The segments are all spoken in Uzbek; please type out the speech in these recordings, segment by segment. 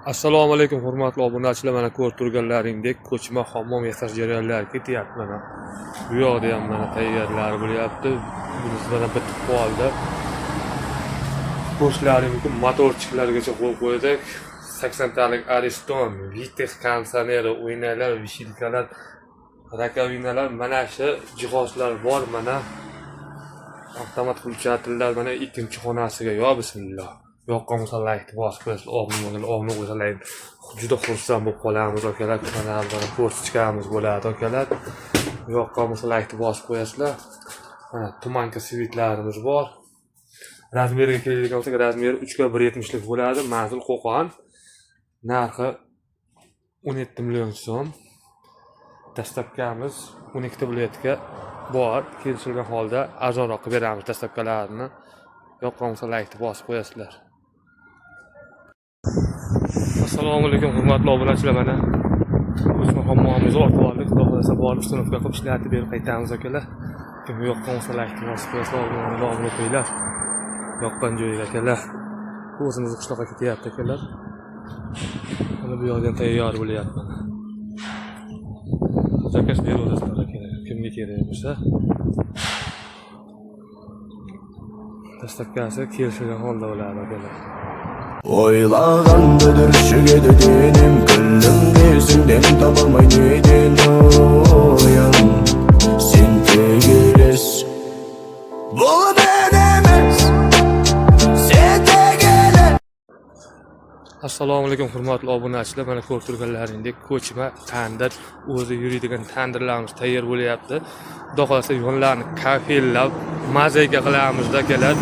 Assalomu alaykum hurmatli obunachilar, mana ko'rib turganlaringdek ko'chma hammom yasash jarayonlari ketyapti. Mana bu yoqda ham mana tayyorlari bo'lyapti. Bunisi mana bitib qoldi. Ko'chlaring mumkin motorchilargacha qo'yib qo'ydik. 80 talik Ariston, Vitec konditsioneri, o'ynalar, vishilkalar, rakovinalar, mana shu jihozlar bor. Mana avtomat qiluvchilar mana ikkinchi xonasiga. Yo bismillah. Yoqqan musallayni bosib qo'yasiz, og'ni qo'ysalar juda xursand bo'lib qolamiz akalar. Mana buni po'rtchikamiz bo'ladi akalar. Yoqqan musallayni bosib qo'yasizlar. Mana tumanka svitlarimiz bor. Razmeriga keladigan bo'lsak, razmeri 3x170 lik bo'ladi. Manzil Qo'qon. Narxi 17 million so'm. Dastlabkamiz 12 biletga bor. Kelishilgan holda arzonroq qilib beramiz dastlabkalarini. Yoqqan musallayni bosib qo'yasizlar. Assalomu alaykum hurmatli obunachilar, mana ko'chma hammomimiz ortib xudo xolasa borib sinfga qilib ishlatib berib qaytamiz akalar. Kim yoqqan musallayni bosib qo'yasizlar, log'ni qo'yinglar. Yoqqan joyiga akalar. O'zimiz qishloqqa ketyapti akalar. Mana bu yoqdan tayyor bo'lyapti. Zakaz beruvdasiz akalar. Kimga kerak bo'lsa dastlabkasi kelishilgan holda bo'ladi akalar. Oylağandadır şu dediğinim Gönlüm değilsinden tapamay neydin oyan Sen tegeles Bu denemez Sen tegeles. Assalomu alaykum hurmatli obunachilar, mana ko'rib turganlaringdek ko'chma tandir, o'zi yuradigan tandirlarimiz tayyor bo'lyapti. Xudo xolasa yonlarni kafellab mazayga qilamiz akalar.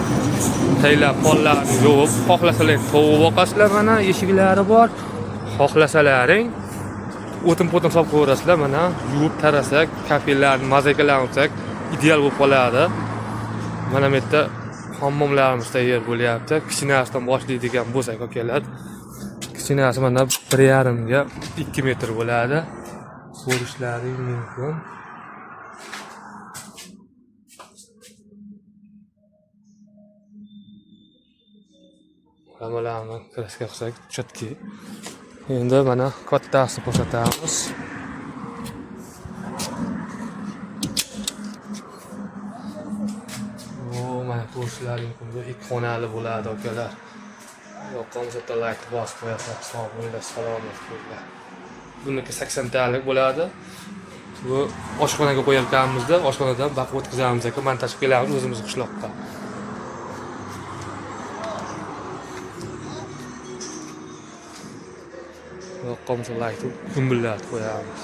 Taylab pollarni yuvib, xohlasalaring tovib boqasizlar, mana eshiklari bor. Xohlasalaring o'tin-potin solib qo'yasizlar, mana yuvib tarasak, kafillarni mazaykalarsak ideal bo'lib qoladi. Mana bu yerda hammomlarimiz tayyor bo'lyapti. Kichkinasidan boshlaydigan bo'lsak akalar, kichkinasi mana 1,5 ga 2 metr bo'ladi. Ko'rishlaring mumkin. Hammalarni kirishga qilsak chetki. Endi mana kattasini ko'rsatamiz. Mana ko'rishlaring mumkin, 2 xonali bo'ladi akalar. Yoqqan musallayni bosib qo'yasizlar, sog' bo'linglar, salomat bo'linglar. Buniki 80 talik bo'ladi. Bu oshxonaga qo'yarkanmizda, oshxonadan baqib o'tkazamiz aka, montaj qilamiz o'zimiz qishloqqa. Yoqqan musallayni gumbillatib qo'yamiz.